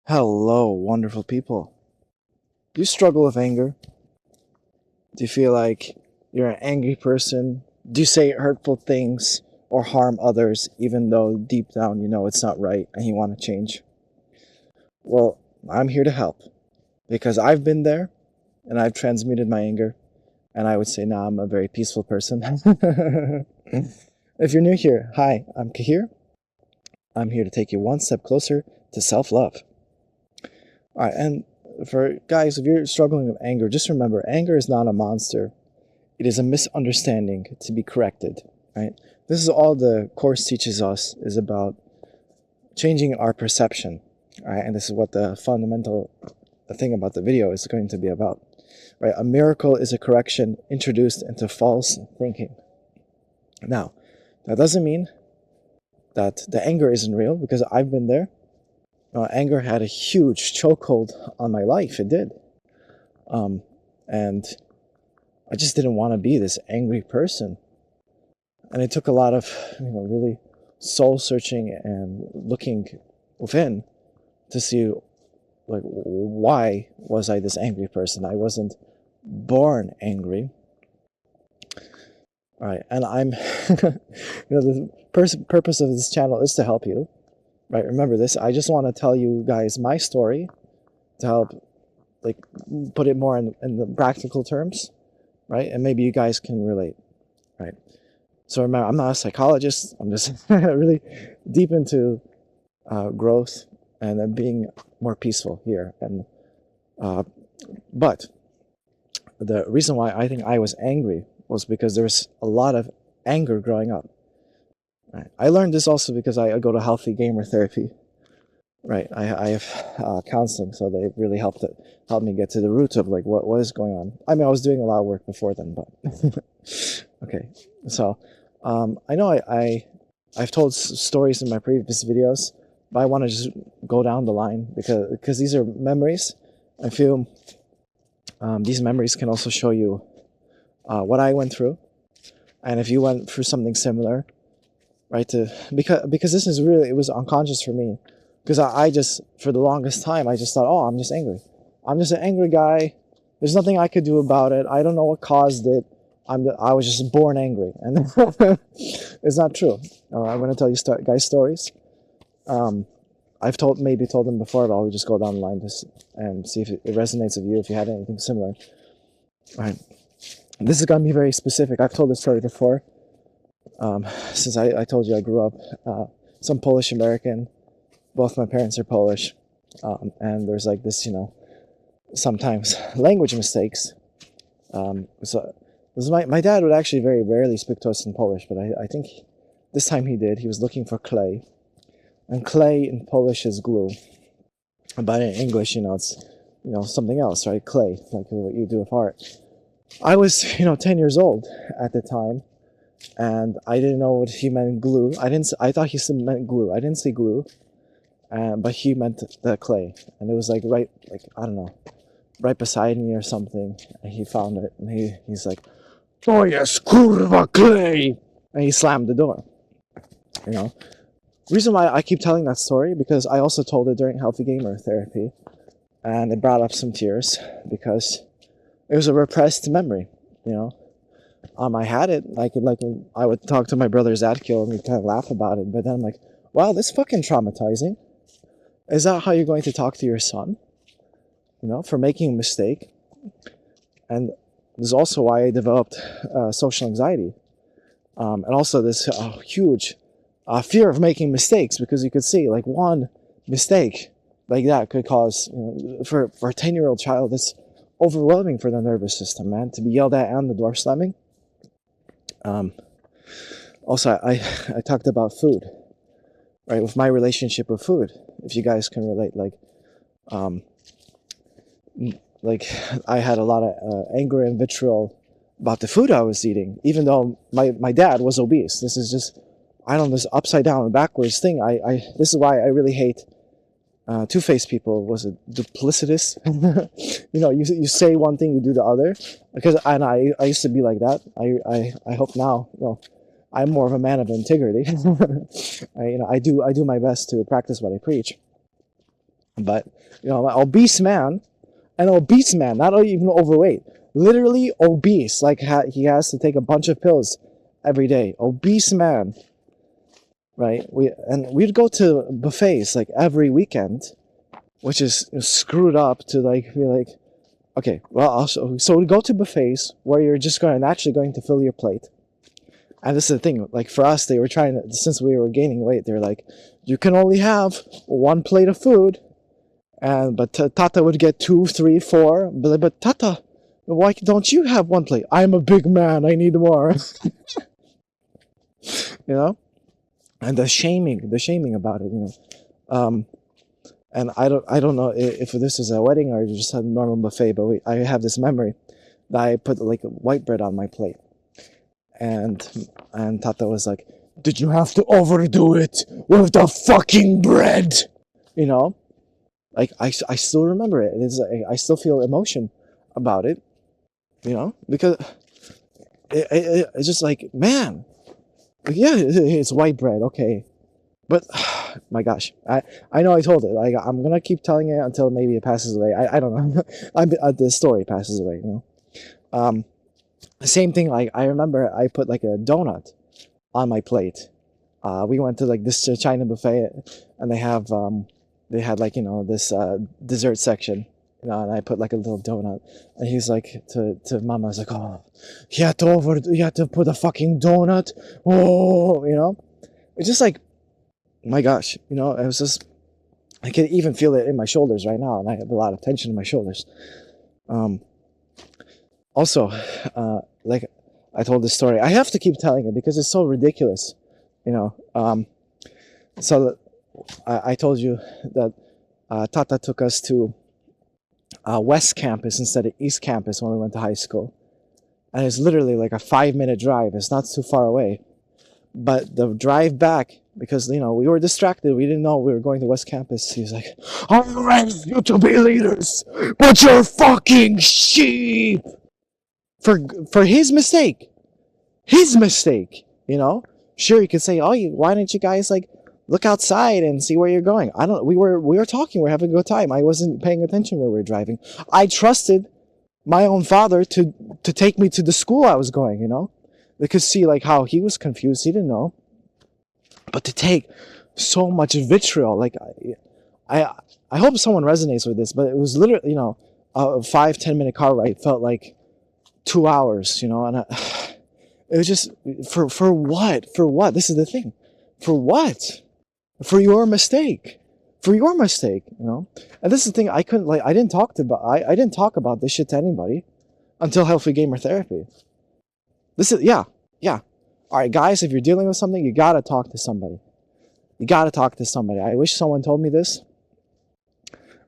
Hello, wonderful people. Do you struggle with anger? Do you feel like you're an angry person? Do you say hurtful things or harm others even though deep down you know it's not right and you want to change? Well, I'm here to help because I've been there and I've transmuted my anger, and I would say now I'm a very peaceful person. If you're new here, hi, I'm Cahir. I'm here to take you one step closer to self-love. All right, and for guys, if you're struggling with anger, just remember, anger is not a monster. It is a misunderstanding to be corrected, right? This is all the course teaches us, is about changing our perception, right? And this is what the fundamental thing about the video is going to be about, right? A miracle is a correction introduced into false thinking. Now, that doesn't mean that the anger isn't real, because I've been there. Anger had a huge chokehold on my life. It did. And I just didn't want to be this angry person. And it took a lot of, really soul searching and looking within to see, like, why was I this angry person? I wasn't born angry. All right. And I'm, the purpose of this channel is to help you. Right, remember this. I just want to tell you guys my story to help, like, put it more in the practical terms, right? And maybe you guys can relate, right? So remember, I'm not a psychologist. I'm just really deep into growth and then being more peaceful here. And but the reason why I think I was angry was because there was a lot of anger growing up. Right. I learned this also because I go to healthy gamer therapy. Right, I have counseling, so they really helped me get to the root of, like, what is going on. I mean, I was doing a lot of work before then, but okay. So I know I've told stories in my previous videos, but I want to just go down the line because these are memories. I feel these memories can also show you what I went through, and if you went through something similar. Right, because this is really, it was unconscious for me, because I just, for the longest time, I just thought, oh, I'm just angry. I'm just an angry guy. There's nothing I could do about it. I don't know what caused it. I was just born angry, and it's not true. I'm going to tell you guys stories. I've maybe told them before, but I'll just go down the line and see if it resonates with you, if you had anything similar. All right, this is going to be very specific. I've told this story before. Since I told you I grew up, some Polish American, both my parents are Polish, and there's like this, sometimes language mistakes. So my dad would actually very rarely speak to us in Polish, but I think this time he did. He was looking for clay, and clay in Polish is glue, but in English, it's something else, right? Clay, like what you do with art. I was 10 years old at the time. And I didn't know what he meant glue. I thought he meant glue. I didn't say glue, but he meant the clay. And it was like I don't know, right beside me or something. And he found it, and he's like, "Oh yes, kurwa clay!" And he slammed the door. Reason why I keep telling that story, because I also told it during Healthy Gamer therapy, and it brought up some tears because it was a repressed memory. I had it. I would talk to my brother Zadkiel and we'd kind of laugh about it. But then I'm like, wow, this is fucking traumatizing. Is that how you're going to talk to your son? For making a mistake? And this is also why I developed social anxiety. And also this huge fear of making mistakes, because you could see, like, one mistake like that could cause, for a 10-year-old child, it's overwhelming for the nervous system, man, to be yelled at and the door slamming. Also, I talked about food, right? With my relationship with food, if you guys can relate, like I had a lot of anger and vitriol about the food I was eating, even though my dad was obese. This is just, this upside down and backwards thing. This is why I really hate two-faced people. Was it duplicitous? You say one thing, you do the other. And I used to be like that. I hope now, I'm more of a man of integrity. I do my best to practice what I preach. But, you know, an obese man, not even overweight, literally obese, like he has to take a bunch of pills every day. Obese man, right? We'd go to buffets like every weekend, which is screwed up to like be like, okay, well, also, so we go to buffets where you're just naturally going to fill your plate. And this is the thing, like for us, they were trying to, since we were gaining weight, they're like, you can only have one plate of food. But Tata would get 2, 3, 4. But Tata, why don't you have one plate? I'm a big man, I need more. You know? And the shaming about it, you know. And I don't know if this is a wedding or just a normal buffet, but I have this memory that I put like white bread on my plate. And Tata was like, did you have to overdo it with the fucking bread? You know? Like, I still remember it. I still feel emotion about it, you know? Because it's just like, man, yeah, it's white bread, okay. But, my gosh, I know I told it. Like, I'm going to keep telling it until maybe it passes away. I don't know. The story passes away, you know? Same thing, like, I remember I put, like, a donut on my plate. We went to, like, this China buffet, and they had, like, you know, this dessert section, you know, and I put, like, a little donut. And he's like, to Mama, I was like, oh, you had to put a fucking donut? Oh, you know? It's just like, my gosh, you know, it was just, I can even feel it in my shoulders right now, and I have a lot of tension in my shoulders. Also, like I told this story, I have to keep telling it because it's so ridiculous, you know. So I told you that Tata took us to West Campus instead of East Campus when we went to high school. And it's literally like a 5-minute drive. It's not too far away. But the drive back, because, you know, we were distracted. We didn't know we were going to West Campus. He was like, I raised you to be leaders, but you're fucking sheep. For his mistake. His mistake, you know? Sure, you could say, oh, why didn't you guys, like, look outside and see where you're going? We were talking, we were having a good time. I wasn't paying attention where we were driving. I trusted my own father to take me to the school I was going, you know? Because see, like, how he was confused, he didn't know. But to take so much vitriol, like, I hope someone resonates with this, but it was literally, you know, a 5-10 minute car ride felt like 2 hours, you know, and it was just, for what? For what? This is the thing. For what? For your mistake. For your mistake, you know? And this is the thing, I didn't talk about this shit to anybody until Healthy Gamer Therapy. This is, yeah. Alright, guys, if you're dealing with something, you gotta talk to somebody. You gotta talk to somebody. I wish someone told me this.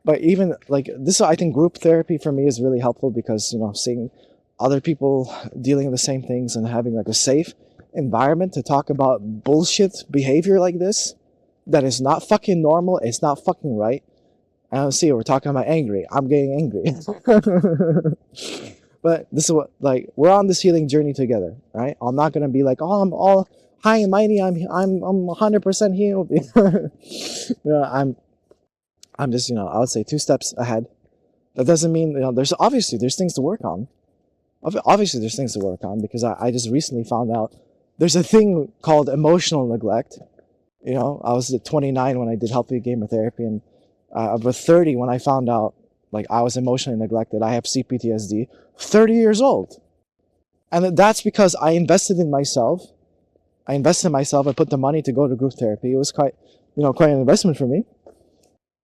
But even, like, this, I think group therapy for me is really helpful because, you know, seeing other people dealing with the same things and having, like, a safe environment to talk about bullshit behavior like this that is not fucking normal, it's not fucking right. I don't see, we're talking about angry. I'm getting angry. But this is what, like, we're on this healing journey together, right? I'm not gonna be like, oh, I'm all high and mighty, I'm 100% healed. You know, I'm just, you know, I would say 2 steps ahead. That doesn't mean, you know, there's things to work on. Obviously there's things to work on because I just recently found out there's a thing called emotional neglect. You know, I was at 29 when I did Healthy Gamer Therapy, and I was 30 when I found out, like, I was emotionally neglected. I have CPTSD. 30 years old. And that's because I invested in myself. I put the money to go to group therapy. It was quite an investment for me.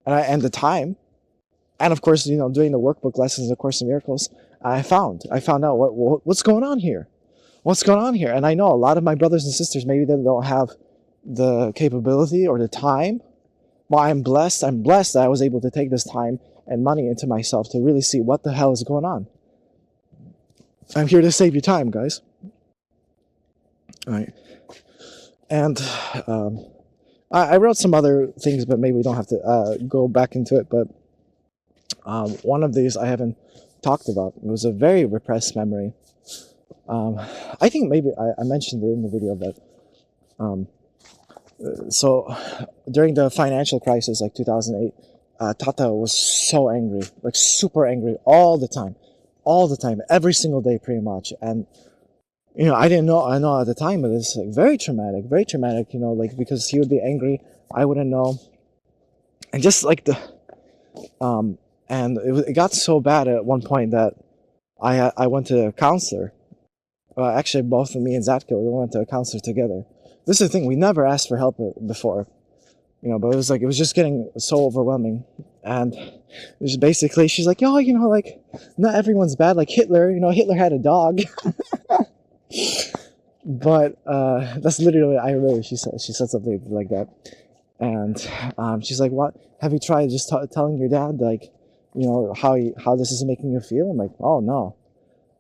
And the time. And of course, you know, doing the workbook lessons, of Course in Miracles, I found out what's going on here. What's going on here? And I know a lot of my brothers and sisters, maybe they don't have the capability or the time. Well, I'm blessed that I was able to take this time and money into myself to really see what the hell is going on. I'm here to save you time, guys. All right. And I wrote some other things, but maybe we don't have to go back into it. But one of these I haven't talked about. It was a very repressed memory. I think maybe I mentioned it in the video, but so during the financial crisis, like 2008, Tata was so angry, like super angry all the time, every single day pretty much. And you know, I didn't know. I know at the time, but it's like very traumatic. You know, like because he would be angry, I wouldn't know, and just like and it got so bad at one point that I went to a counselor. Actually, both me and Zatko, we went to a counselor together. This is the thing, we never asked for help before, you know, but it was just getting so overwhelming. And it was basically, she's like, oh, you know, like, not everyone's bad, like Hitler, you know, Hitler had a dog. But that's literally, I remember she said something like that. And she's like, what, have you tried just telling your dad, like, you know, how this is making you feel? I'm like, oh no.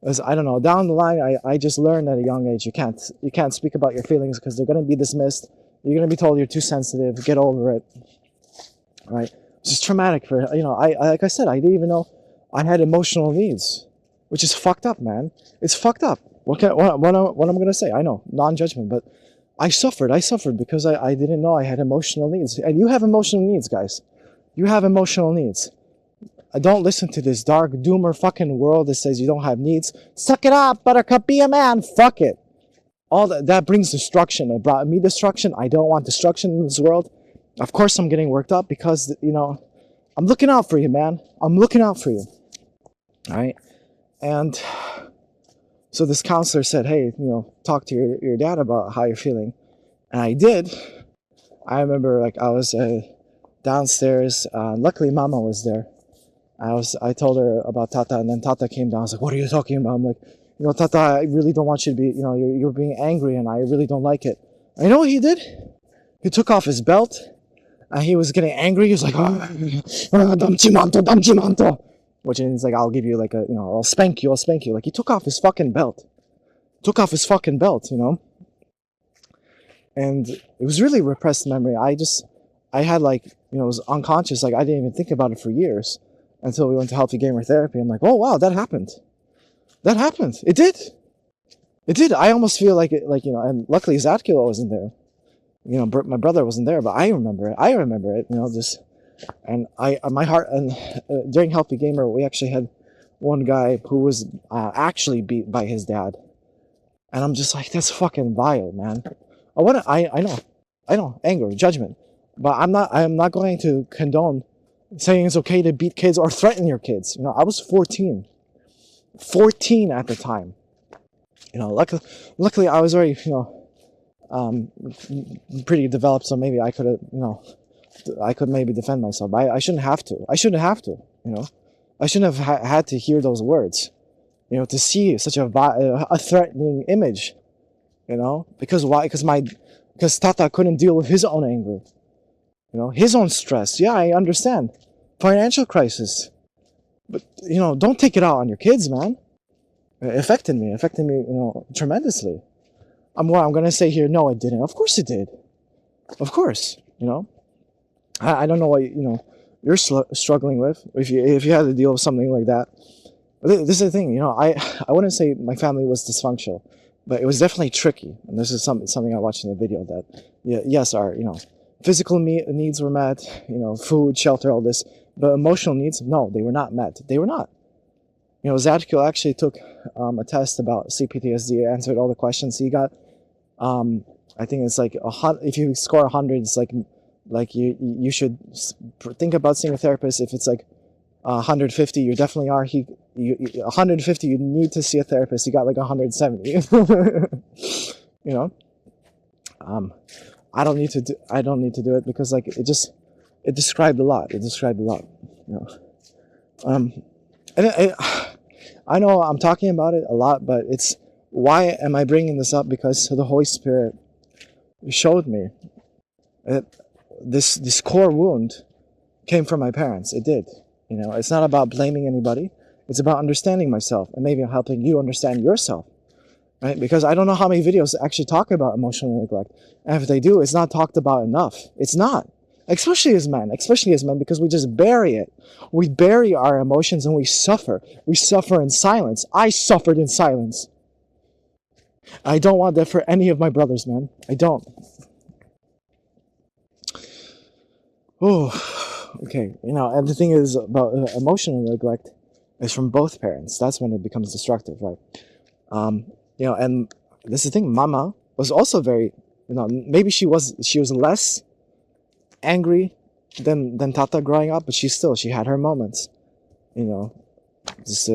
As I don't know, down the line, I just learned at a young age, you can't speak about your feelings because they're going to be dismissed. You're going to be told you're too sensitive. Get over it. Right? It's just traumatic for, you know, I like I said, I didn't even know I had emotional needs, which is fucked up, man. It's fucked up. What I'm going to say? I know, non-judgment, but I suffered because I didn't know I had emotional needs. And you have emotional needs, guys. You have emotional needs. Don't listen to this dark doomer fucking world that says you don't have needs. Suck it up, buttercup, be a man. Fuck it. All that brings destruction. It brought me destruction. I don't want destruction in this world. Of course I'm getting worked up because, you know, I'm looking out for you, man. I'm looking out for you. All right? And so this counselor said, hey, you know, talk to your dad about how you're feeling. And I did. I remember, like, I was downstairs. Luckily, Mama was there. I told her about Tata, and then Tata came down. I was like, what are you talking about? I'm like, you know, Tata, I really don't want you to be, you know, you're being angry, and I really don't like it. And you know what he did? He took off his belt, and he was getting angry. He was like, damchimanto, which means like, I'll give you like a, you know, I'll spank you. Like, he took off his fucking belt. You know? And it was really repressed memory. I had like, you know, it was unconscious. Like, I didn't even think about it for years. Until we went to Healthy Gamer Therapy. I'm like, oh wow, that happened. It did. I almost feel like it, like, you know, and luckily Zatkila wasn't there. You know, my brother wasn't there, but I remember it, you know, just, and my heart, and during Healthy Gamer, we actually had one guy who was actually beat by his dad. And I'm just like, that's fucking vile, man. I know, anger, judgment, but I'm not going to condone saying it's okay to beat kids or threaten your kids. You know, I was 14 at the time. You know, luckily I was already, you know, pretty developed, so maybe I could have, you know, I could maybe defend myself. But I shouldn't have to. You know, I shouldn't have had to hear those words. You know, to see such a threatening image. You know, because why? Because Tata couldn't deal with his own anger. You know, his own stress. Yeah, I understand. Financial crisis. But, you know, don't take it out on your kids, man. It affected me, you know, tremendously. I'm going to say here, no, it didn't. Of course it did. Of course, you know. I don't know what, you know, you're struggling with. If you had to deal with something like that. This is the thing, you know, I wouldn't say my family was dysfunctional. But it was definitely tricky. And this is something I watched in the video that, yes, our, you know, physical needs were met, you know, food, shelter, all this. But emotional needs, no, they were not met. They were not. You know, Zadkiel actually took a test about CPTSD, answered all the questions. He got, I think it's like, if you score 100, it's like you should think about seeing a therapist. If it's like 150, you definitely are. 150, you need to see a therapist. He got like 170. You know? I don't need to do it because like it described a lot. You know, and I know I'm talking about it a lot, but it's why am I bringing this up? Because the Holy Spirit showed me that this core wound came from my parents. It did. You know, it's not about blaming anybody. It's about understanding myself and maybe helping you understand yourself. Right? Because I don't know how many videos actually talk about emotional neglect. And if they do, it's not talked about enough. It's not. Especially as men, because we just bury it. We bury our emotions and we suffer. We suffer in silence. I suffered in silence. I don't want that for any of my brothers, man. I don't. Oh, Okay, and the thing is about emotional neglect is from both parents. That's when it becomes destructive, right? And this is the thing. Mama was also very, maybe she was less angry than Tata growing up, but she had her moments. Just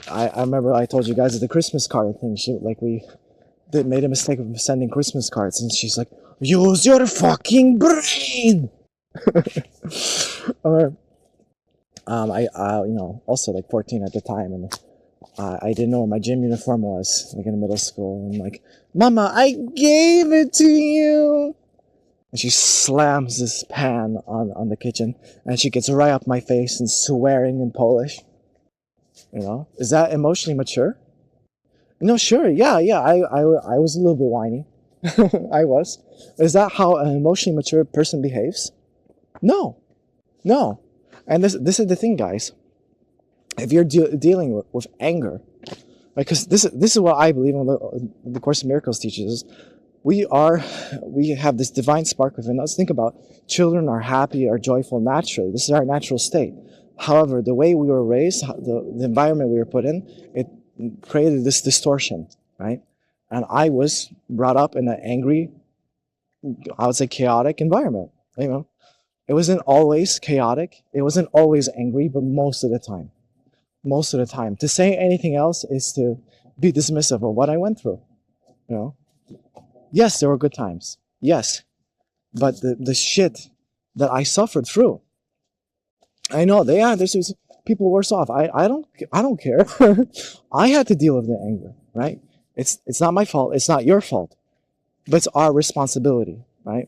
I remember I told you guys the Christmas card thing. We made a mistake of sending Christmas cards, and she's like, "Use your fucking brain." Or I also like 14 at the time, and I didn't know what my gym uniform was, like in middle school. And I'm like, "Mama, I gave it to you." And she slams this pan on the kitchen, and she gets right up my face and swearing in Polish. Is that emotionally mature? No, sure, yeah. I was a little bit whiny. I was. Is that how an emotionally mature person behaves? No. And this is the thing, guys. If you're dealing with anger, because this is what I believe in the Course in Miracles teaches us. We have this divine spark within us. Think about children are happy, are joyful naturally. This is our natural state. However, the way we were raised, the environment we were put in, it created this distortion, right? And I was brought up in an angry, I would say chaotic environment. It wasn't always chaotic. It wasn't always angry, but most of the time. Most of the time. To say anything else is to be dismissive of what I went through. Yes, there were good times. Yes. But the shit that I suffered through, I know there's people worse off. I don't care. I had to deal with the anger, right? It's not my fault. It's not your fault. But it's our responsibility, right?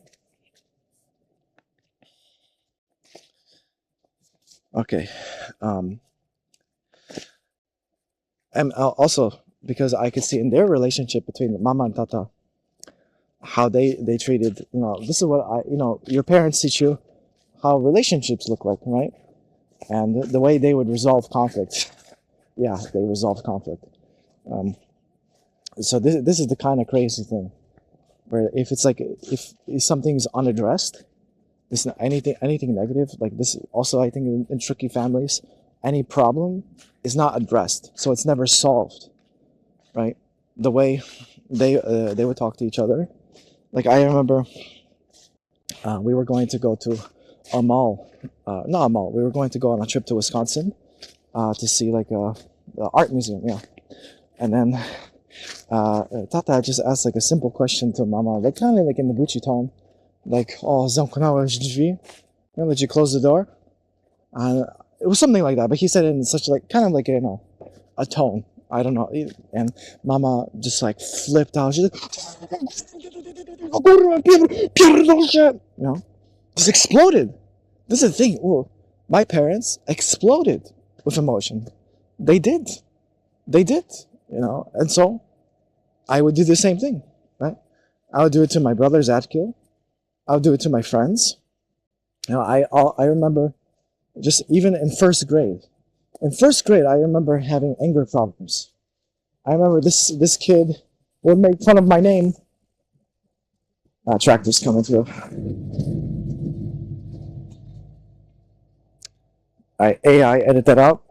Okay. And also, because I could see in their relationship between Mama and Tata, how they treated, this is what your parents teach you how relationships look like, right? And the way they would resolve conflict. Yeah, they resolved conflict. So this is the kind of crazy thing, where if it's like, if something's unaddressed, this anything negative, like this also, I think in tricky families, any problem is not addressed, so it's never solved, right? The way they would talk to each other. Like I remember we were going to go to a mall, not a mall, we were going to go on a trip to Wisconsin to see like the art museum, yeah. And then Tata just asked like a simple question to Mama, like kind of like in the Bucci tone, like, "Oh, zamknąłeś drzwi? Did you close the door?" It was something like that, but he said it in such like kind of like a tone. I don't know. And Mama just like flipped out. She's like, just exploded. This is the thing. Ooh, my parents exploded with emotion. They did. And so I would do the same thing, right? I would do it to my brothers at Kill. I would do it to my friends. I remember just even in first grade. In first grade, I remember having anger problems. I remember this kid would make fun of my name. Tractor's coming through. All right, AI, edit that out.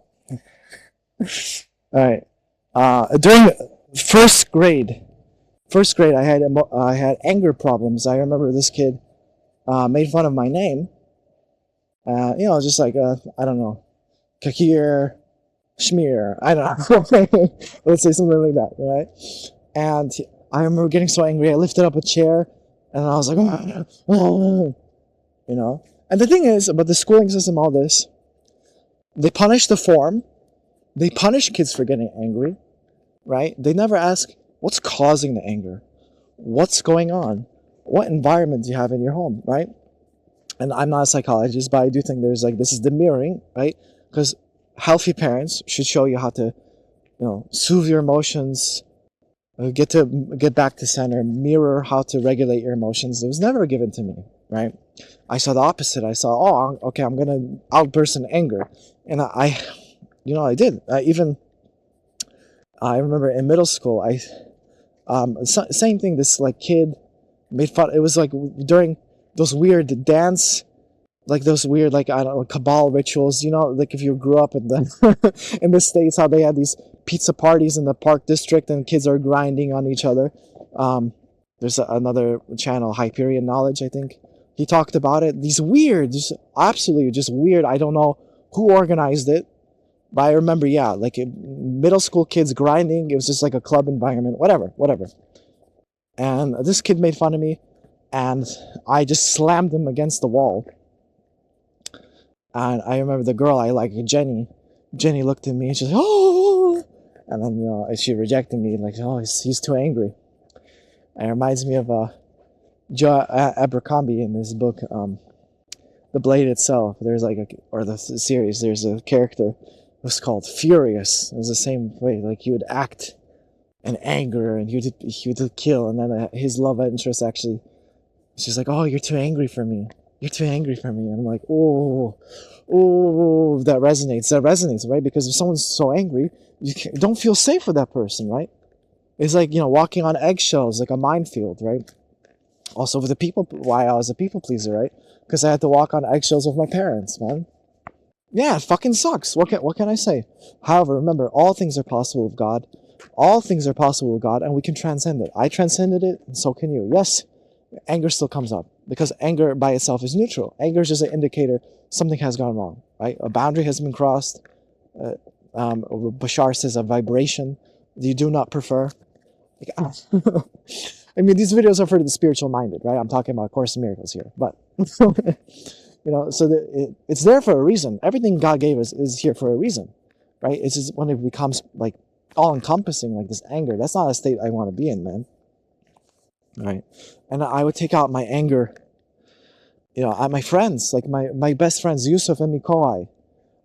All right. During first grade, I had anger problems. I remember this kid made fun of my name. Just like I don't know, Cahir Schmear. I don't know. Let's say something like that, right? And I remember getting so angry. I lifted up a chair, and I was like, And the thing is about the schooling system, all this, they punish the form. They punish kids for getting angry, right? They never ask, what's causing the anger? What's going on? What environment do you have in your home, right? And I'm not a psychologist, but I do think there's like, this is the mirroring, right? Because healthy parents should show you how to, soothe your emotions, get back to center, mirror how to regulate your emotions. It was never given to me, right? I saw the opposite. I saw, okay, I'm going to outburst in anger. And I did. I remember in middle school, same thing, this like kid made fun. It was like during those weird dance like those weird, like, I don't know, cabal rituals, you know, like if you grew up in the in the States, how they had these pizza parties in the Park District and kids are grinding on each other. There's another channel, Hyperion Knowledge, I think. He talked about it. These weird, just absolutely just weird. I don't know who organized it, but I remember, yeah, like middle school kids grinding. It was just like a club environment, whatever. And this kid made fun of me, and I just slammed him against the wall. And I remember the girl I like, Jenny. Jenny looked at me and she's like, "Oh!" And then, you know, she rejected me, like, "Oh, he's too angry." And it reminds me of Joe Abercrombie in this book, The Blade itself. There's like or the series. There's a character. It was called Furious. It was the same way. Like he would act in anger and he would kill, and then his love interest actually, she's like, "Oh, you're too angry for me. You're too angry for me." And I'm like, oh, that resonates, right? Because if someone's so angry, you don't feel safe with that person, right? It's like, you know, walking on eggshells, like a minefield, right? Also with the people, why I was a people pleaser, right? Because I had to walk on eggshells with my parents, man. Yeah, it fucking sucks. What can I say? However, remember, all things are possible with God. All things are possible with God, and we can transcend it. I transcended it, and so can you. Yes, anger still comes up, because anger by itself is neutral. Anger is just an indicator something has gone wrong, right? A boundary has been crossed. Bashar says a vibration you do not prefer. I mean, these videos are for the spiritual minded, right? I'm talking about Course in Miracles here, but you know, so it's there for a reason. Everything God gave us is here for a reason, right? It's just when it becomes like all encompassing, like this anger. That's not a state I want to be in, man. Right? And I would take out my anger, you know, at my friends, like my best friends, Yusuf and Mikoi.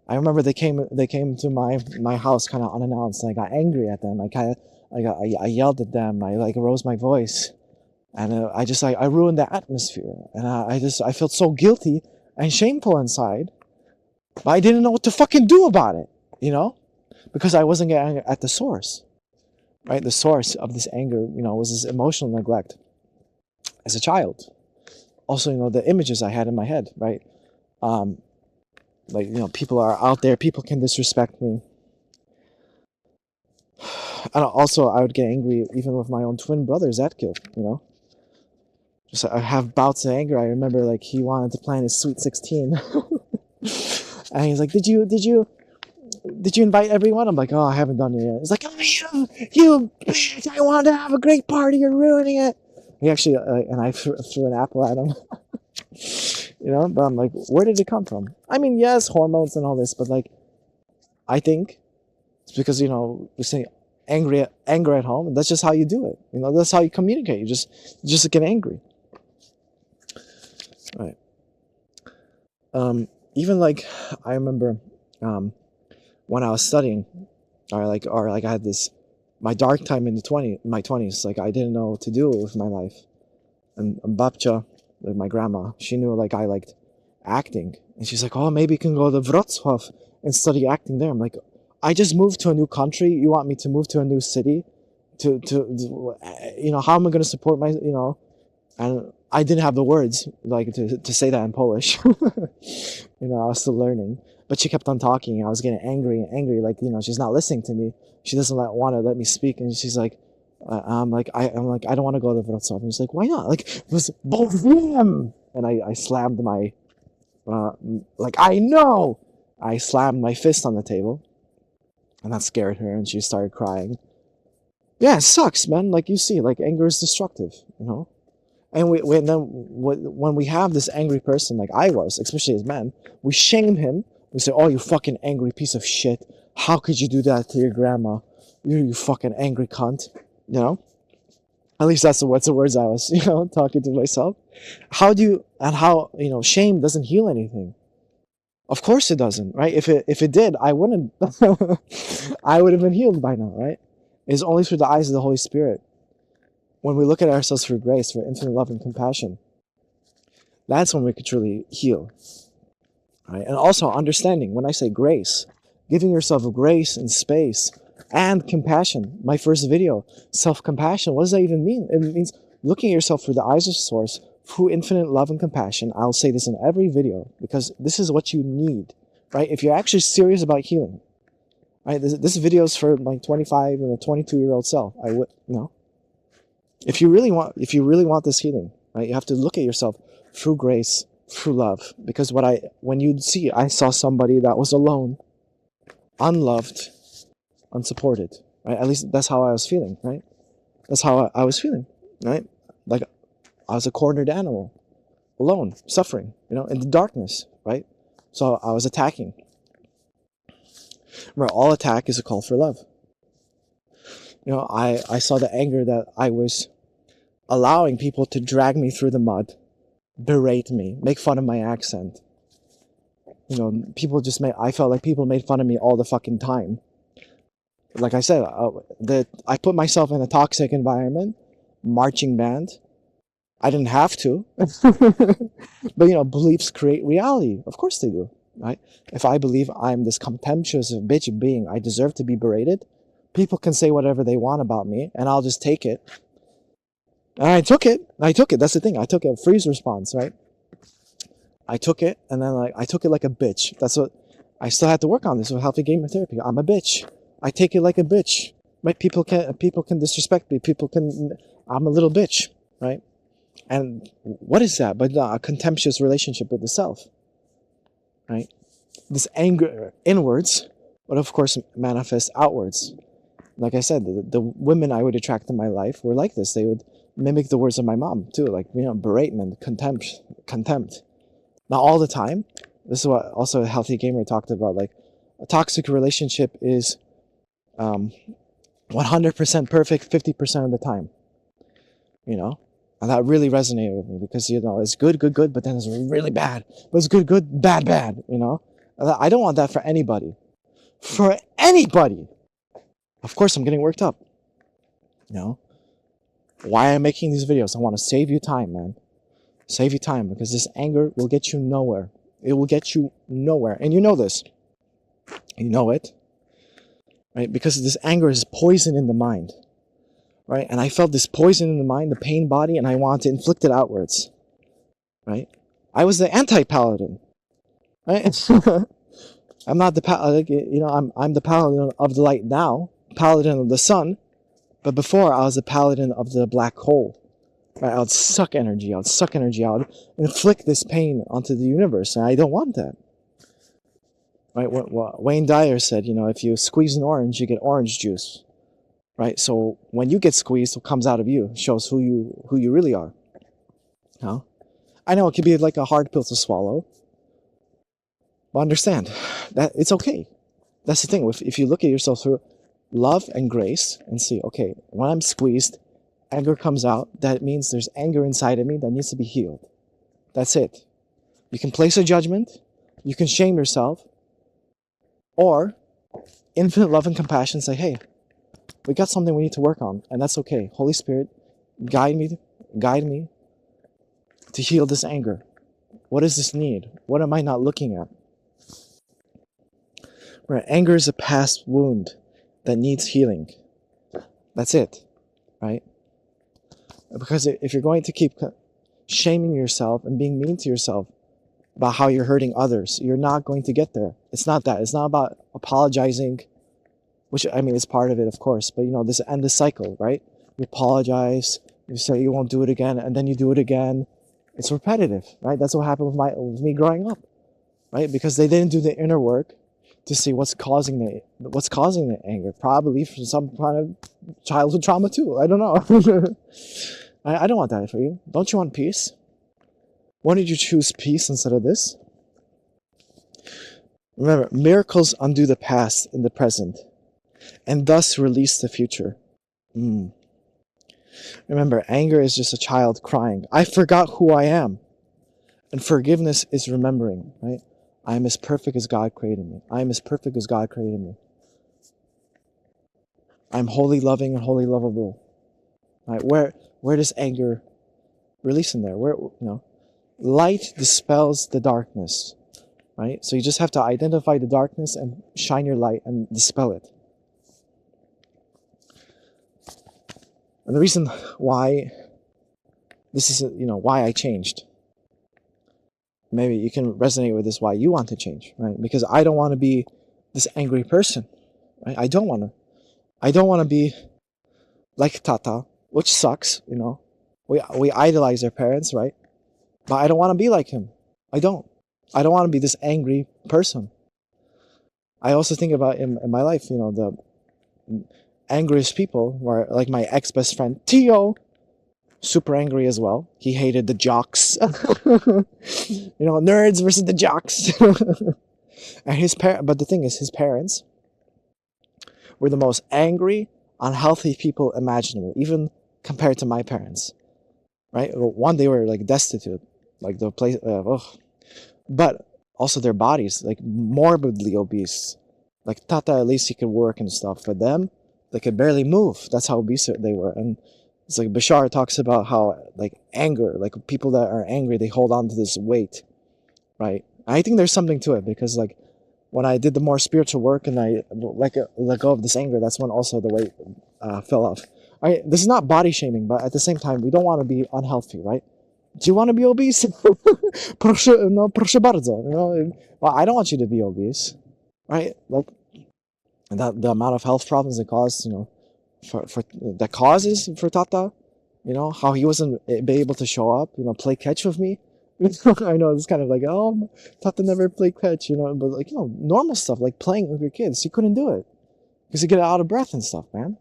I remember they came to my house kind of unannounced, and I got angry at them. I yelled at them. I like rose my voice, and I ruined the atmosphere, and I felt so guilty and shameful inside, but I didn't know what to fucking do about it, you know, because I wasn't getting at the source, right? The source of this anger, you know, was this emotional neglect as a child. Also, you know, the images I had in my head, right? Like, you know, people are out there, people can disrespect me. And also, I would get angry even with my own twin brother, Zatkil, you know? Just I have bouts of anger. I remember, like, he wanted to plan his Sweet 16. And he's like, did you invite everyone? I'm like, oh, I haven't done it yet. He's like, oh, you bitch, I wanted to have a great party, you're ruining it. He actually, and I threw an apple at him. You know, but I'm like, where did it come from? I mean, yes, hormones and all this, but like, I think it's because, you know, we say anger at home, and that's just how you do it. You know, that's how you communicate. You just get angry. Right. Even like, I remember, when I was studying, or like I had this, my dark time in my 20s, like I didn't know what to do with my life. And Babcha, like my grandma, she knew like I liked acting, and she's like, oh, maybe you can go to Wrocław and study acting there. I'm like, I just moved to a new country, you want me to move to a new city to you know, how am I going to support my, you know? And I didn't have the words like to say that in Polish. You know, I was still learning, but she kept on talking. I was getting angry, like, you know, she's not listening to me. She doesn't want to let me speak, and she's like, I'm like, I don't want to go to Wrocław. And she's like, why not? Like, it was both of them. And I slammed my, I slammed my fist on the table, and that scared her, and she started crying. Yeah, it sucks, man. Like, you see, like, anger is destructive, you know? And when we have this angry person, like I was, especially as men, we shame him. We say, oh, you fucking angry piece of shit. How could you do that to your grandma? You fucking angry cunt. You know? At least that's the words I was, you know, talking to myself. How, you know, shame doesn't heal anything. Of course it doesn't, right? If it did, I wouldn't, I would have been healed by now, right? It's only through the eyes of the Holy Spirit. When we look at ourselves for grace, for infinite love and compassion, that's when we could truly heal. Right? And also understanding, when I say grace, giving yourself grace and space and compassion. My first video, self-compassion, what does that even mean? It means looking at yourself through the eyes of Source through infinite love and compassion. I'll say this in every video because this is what you need, right? If you're actually serious about healing, right? This video is for my 25 and 22-year-old self. I would, if you really want this healing, right? You have to look at yourself through grace, through love. Because I saw somebody that was alone, unloved, unsupported, right? At least that's how I was feeling, right? That's how I was feeling, right? Like I was a cornered animal, alone, suffering, in the darkness, right? So I was attacking. Remember, all attack is a call for love. I saw the anger that I was allowing people to drag me through the mud, berate me, make fun of my accent. I felt like people made fun of me all the fucking time. Like I said, I put myself in a toxic environment, marching band. I didn't have to. But, beliefs create reality. Of course they do, right? If I believe I'm this contemptuous bitch being, I deserve to be berated, people can say whatever they want about me, and I'll just take it. And I took it. That's the thing. I took a freeze response, right? I took it, and then I took it like a bitch. That's what I still had to work on this with healthy gamer therapy. I'm a bitch. I take it like a bitch. Right? People can disrespect me. I'm a little bitch, right? And what is that but a contemptuous relationship with the self, right? This anger inwards, but of course manifests outwards. Like I said, the women I would attract in my life were like this. They would mimic the words of my mom too, like beratement, contempt. Not all the time. This is what also a healthy gamer talked about. Like a toxic relationship is 100% perfect 50% of the time. And that really resonated with me because, it's good, but then it's really bad. But it's good, bad. I don't want that for anybody. For anybody. Of course, I'm getting worked up. Why I'm making these videos? I want to save you time, man. Save you time because this anger will get you nowhere. It will get you nowhere. And you know this. You know it. Right? Because this anger is poison in the mind. Right? And I felt this poison in the mind, the pain body, and I wanted to inflict it outwards. Right? I was the anti-paladin. Right? I'm not the paladin, I'm the paladin of the light now, paladin of the sun, but before I was the paladin of the black hole. Right? I would suck energy, I would inflict this pain onto the universe, and I don't want that. Right? What Wayne Dyer said, if you squeeze an orange, you get orange juice. Right? So when you get squeezed, what comes out of you shows who you really are. I know it can be like a hard pill to swallow, but understand that it's okay. That's the thing. If you look at yourself through love and grace and see, okay, when I'm squeezed, anger comes out. That means there's anger inside of me that needs to be healed. That's it. You can place a judgment, you can shame yourself, or infinite love and compassion say, hey, we got something we need to work on, and that's okay. Holy Spirit, guide me to heal this anger. What does this need? What am I not looking at? Right, anger is a past wound that needs healing. That's it, right? Because if you're going to keep shaming yourself and being mean to yourself about how you're hurting others, you're not going to get there. It's not that. It's not about apologizing, which, is part of it, of course, but this end the cycle, right? You apologize, you say you won't do it again, and then you do it again. It's repetitive, right? That's what happened with me growing up, right? Because they didn't do the inner work to see what's causing the anger. Probably from some kind of childhood trauma too. I don't know. I don't want that for you. Don't you want peace? Why did you choose peace instead of this? Remember, miracles undo the past in the present, and thus release the future. Remember, anger is just a child crying, I forgot who I am. And forgiveness is remembering, right? I am as perfect as God created me. I am as perfect as God created me. I'm wholly loving and wholly lovable. Right? Where does anger release in there? Light dispels the darkness. Right? So you just have to identify the darkness and shine your light and dispel it. And the reason why This is, why I changed. Maybe you can resonate with this, why you want to change, right? Because I don't want to be this angry person, right? I don't want to be like Tata, which sucks, We idolize our parents, right? But I don't want to be like him. I don't want to be this angry person. I also think about in my life, the angriest people were like my ex-best friend Tio, super angry as well. He hated the jocks. Nerds versus the jocks. And but the thing is, his parents were the most angry, unhealthy people imaginable, even compared to my parents. Right? One, they were like destitute, like the place. But also their bodies, like morbidly obese. Like Tata, at least he could work and stuff. For them, they could barely move. That's how obese they were. And it's like Bashar talks about how like anger, like people that are angry, they hold on to this weight, right? I think there's something to it, because like when I did the more spiritual work and I let go of this anger, that's when also the weight fell off. This is not body shaming, but at the same time, we don't want to be unhealthy, right? Do you want to be obese? Proszę bardzo. Well, I don't want you to be obese, right? Like the amount of health problems it caused, for that causes for Tata, how he wasn't be able to show up, play catch with me. I know it's kind of like, oh, Tata never played catch, but like, normal stuff like playing with your kids, he couldn't do it because he get out of breath and stuff, man.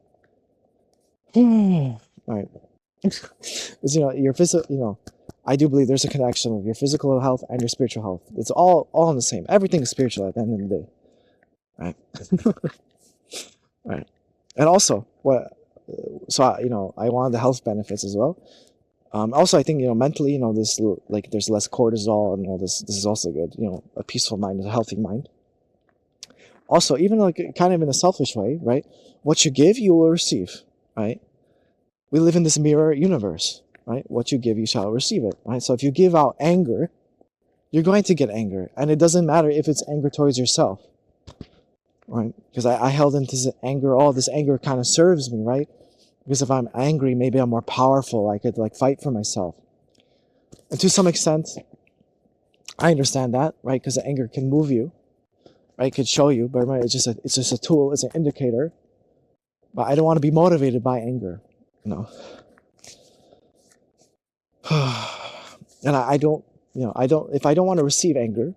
All right. Because, your physical, I do believe there's a connection with your physical health and your spiritual health. It's all in the same. Everything is spiritual at the end of the day, right? Right. And also, I wanted the health benefits as well. Also, I think, mentally, this, like, there's less cortisol and all this. This is also good. A peaceful mind is a healthy mind. Also, even like kind of in a selfish way, right? What you give, you will receive, right? We live in this mirror universe, right? What you give, you shall receive it, right? So if you give out anger, you're going to get anger. And it doesn't matter if it's anger towards yourself, right? Because I held into this anger. Oh, this anger kind of serves me, right? Because if I'm angry, maybe I'm more powerful. I could like fight for myself. And to some extent, I understand that, right? Because the anger can move you, right? It could show you, but right, it's just a tool. It's an indicator. But I don't want to be motivated by anger, And I don't, if I don't want to receive anger,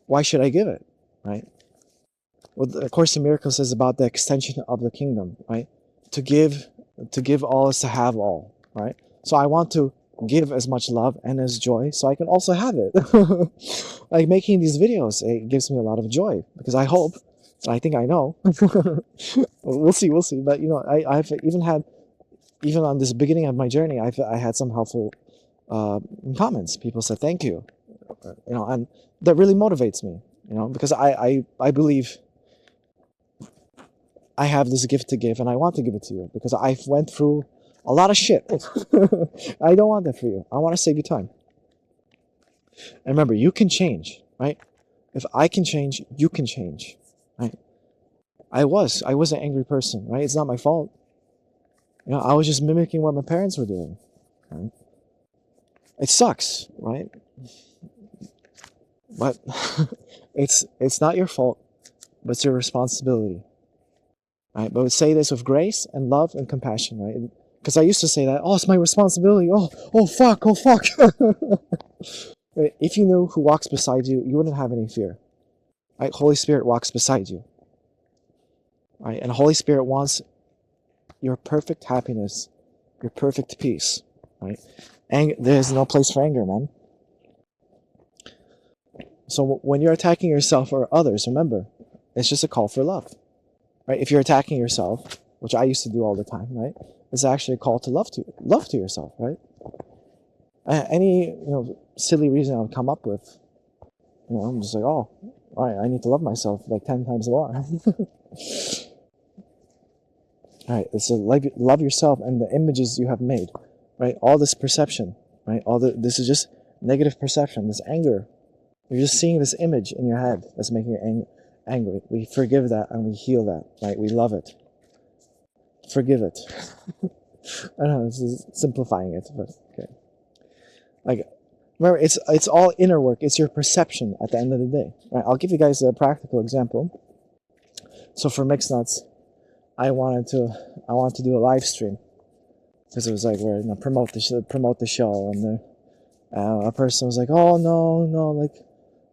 why should I give it, right? Well, the Course in Miracles says about the extension of the kingdom, right? To give all is to have all, right? So I want to give as much love and as joy so I can also have it. Like making these videos, it gives me a lot of joy because I hope, and I think I know, we'll see. But I've even on this beginning of my journey, I had some helpful comments. People said thank you, and that really motivates me, because I believe I have this gift to give and I want to give it to you because I went through a lot of shit. I don't want that for you. I want to save you time. And remember, you can change, right? If I can change, you can change, right? I was an angry person, right? It's not my fault. I was just mimicking what my parents were doing, right? It sucks, right? But it's not your fault, but it's your responsibility. Right? But say this with grace and love and compassion, right? Because I used to say that, oh, it's my responsibility. Oh, fuck. If you knew who walks beside you, you wouldn't have any fear. Right? Holy Spirit walks beside you. Right? And Holy Spirit wants your perfect happiness, your perfect peace. Right? There's no place for anger, man. So when you're attacking yourself or others, remember, it's just a call for love. Right? If you're attacking yourself, which I used to do all the time, right? It's actually a call to love to yourself, right? Any silly reason I would come up with, I'm just like, oh, all right, I need to love myself like 10 times more. All right, it's love yourself and the images you have made, right? All this perception, right? This is just negative perception, this anger. You're just seeing this image in your head that's making you angry. We forgive that and we heal that, right? We love it. Forgive it. I don't know, this is simplifying it, but okay. Like, remember, it's all inner work. It's your perception at the end of the day. Right? I'll give you guys a practical example. So for Mixed Nuts, I wanted to do a live stream because it was like we're promote the show, and a person was like, "Oh no, like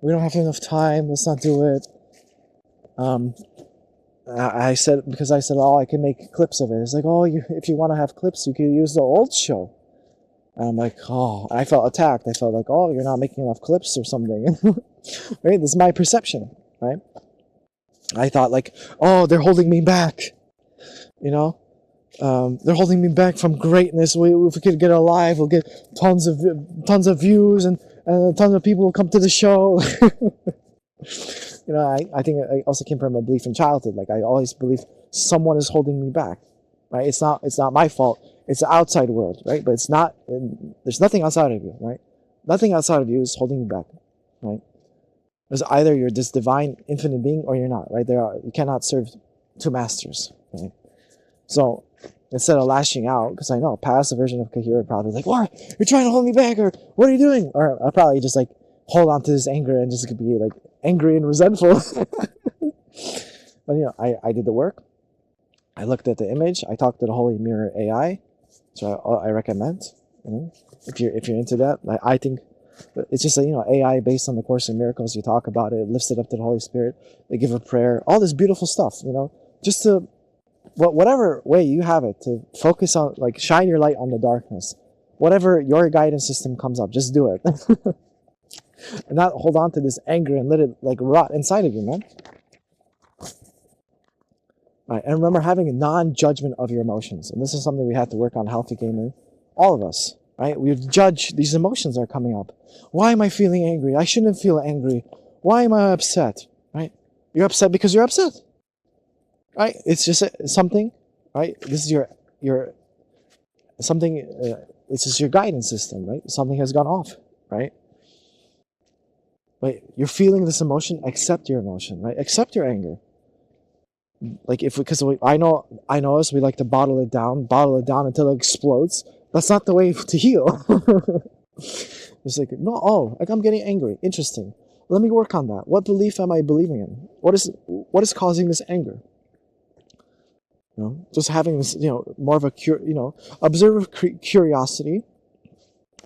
we don't have enough time. Let's not do it." I said, "Oh, I can make clips of it." It's like, "Oh, if you want to have clips, you can use the old show." And I'm like, "Oh," I felt attacked. I felt like, "Oh, you're not making enough clips or something." Right? This is my perception, right? I thought like, "Oh, they're holding me back," you know. They're holding me back from greatness. If we could get alive, we'll get tons of views, and tons of people will come to the show. You know, I think I also came from a belief in childhood. Like I always believe someone is holding me back, right? It's not my fault. It's the outside world, right? But it's not. There's nothing outside of you, right? Nothing outside of you is holding you back, right? There's either you're this divine, infinite being, or you're not, right? You cannot serve two masters, right? So instead of lashing out, because I know a past version of Cahir would probably be like, "What? You're trying to hold me back," or "What are you doing?" Or I'll probably just like hold on to this anger and just be like angry and resentful. But you know, I did the work. I looked at the image. I talked to the Holy Mirror AI, so I recommend. You know, if you're into that, I think it's just AI based on the Course in Miracles. You talk about it, lifts it up to the Holy Spirit. They give a prayer, all this beautiful stuff. Just to whatever way you have it, to focus on, like, shine your light on the darkness. Whatever your guidance system comes up, just do it. And not hold on to this anger and let it like rot inside of you, man. Right, and remember, having a non-judgment of your emotions. And this is something we have to work on, Healthy Gamer. All of us, right? We judge these emotions that are coming up. Why am I feeling angry? I shouldn't feel angry. Why am I upset? Right? You're upset because you're upset. Right? It's just something, right? This is your something. It's just your guidance system, right? Something has gone off, right? Right? You're feeling this emotion. Accept your emotion, right? Accept your anger. Like I know us, we like to bottle it down until it explodes. That's not the way to heal. It's like, no, like I'm getting angry. Interesting. Let me work on that. What belief am I believing in? What is causing this anger? Just having this, more of a observe curiosity.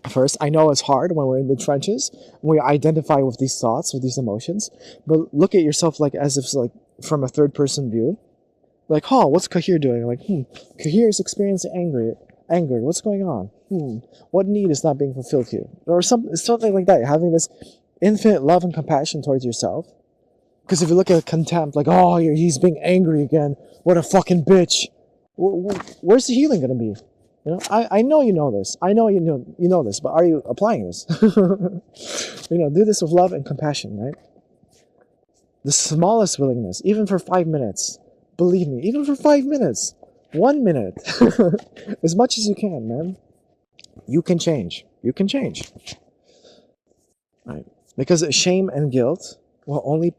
First, I know it's hard when we're in the trenches, when we identify with these thoughts, with these emotions, but look at yourself like as if like from a third person view. Like, what's Cahir doing? Like, Cahir is experiencing anger. What's going on? What need is not being fulfilled here? Or something like that. Having this infinite love and compassion towards yourself. Because if you look at contempt, like, he's being angry again. What a fucking bitch. Where's the healing going to be? I know you know this. I know you know this, but are you applying this? Do this with love and compassion, right? The smallest willingness, even for 5 minutes. Believe me, even for 5 minutes. 1 minute. As much as you can, man. You can change. You can change. Right? Because shame and guilt will only,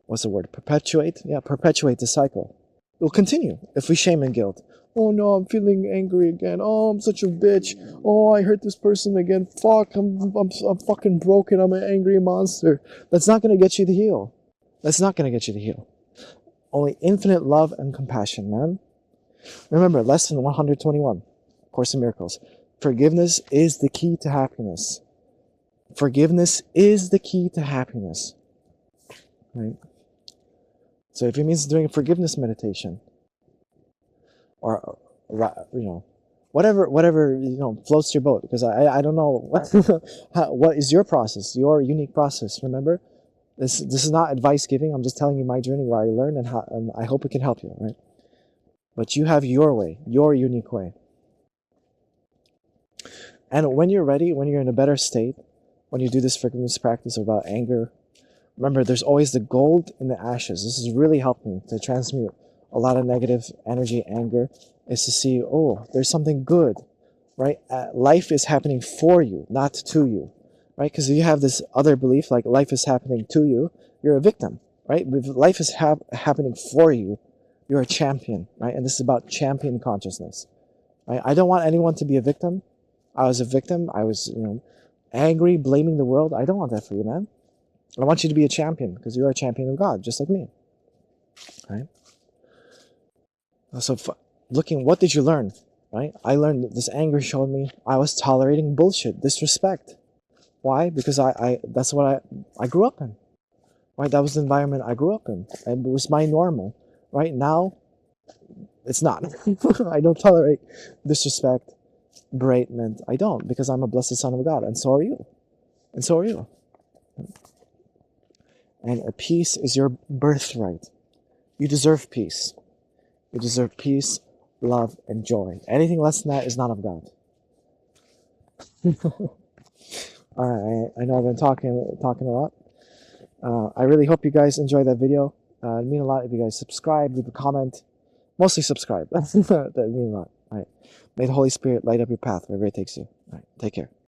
what's the word? Perpetuate? Yeah, perpetuate the cycle. It will continue if we shame and guilt. Oh no, I'm feeling angry again. Oh, I'm such a bitch. Oh, I hurt this person again. Fuck, I'm fucking broken. I'm an angry monster. That's not going to get you to heal. That's not going to get you to heal. Only infinite love and compassion, man. Remember, lesson 121, Course in Miracles. Forgiveness is the key to happiness. Forgiveness is the key to happiness. Right? So if it means doing a forgiveness meditation, or whatever floats your boat, because I don't know what is your process, your unique process. Remember, this is not advice giving. I'm just telling you my journey, where I learned, and I hope it can help you, right? But you have your way, your unique way. And when you're ready, when you're in a better state, when you do this forgiveness practice about anger, remember, there's always the gold in the ashes. This has really helped me to transmute a lot of negative energy, anger, is to see, there's something good, right? Life is happening for you, not to you, right? Because if you have this other belief, like life is happening to you, you're a victim, right? If life is happening for you, you're a champion, right? And this is about champion consciousness, right? I don't want anyone to be a victim. I was a victim. I was, angry, blaming the world. I don't want that for you, man. I want you to be a champion because you're a champion of God, just like me. Right? So, looking, what did you learn? Right? I learned that this anger showed me I was tolerating bullshit, disrespect. Why? Because that's what I grew up in. Right? That was the environment I grew up in. And it was my normal. Right? Now, it's not. I don't tolerate disrespect, beratement. I don't, because I'm a blessed son of God, and so are you. And so are you. And peace is your birthright. You deserve peace. You deserve peace, love, and joy. Anything less than that is not of God. All right, I know I've been talking a lot. I really hope you guys enjoy that video. It'd mean a lot if you guys subscribe, leave a comment. Mostly subscribe. That'd mean a lot. All right. May the Holy Spirit light up your path wherever it takes you. All right. Take care.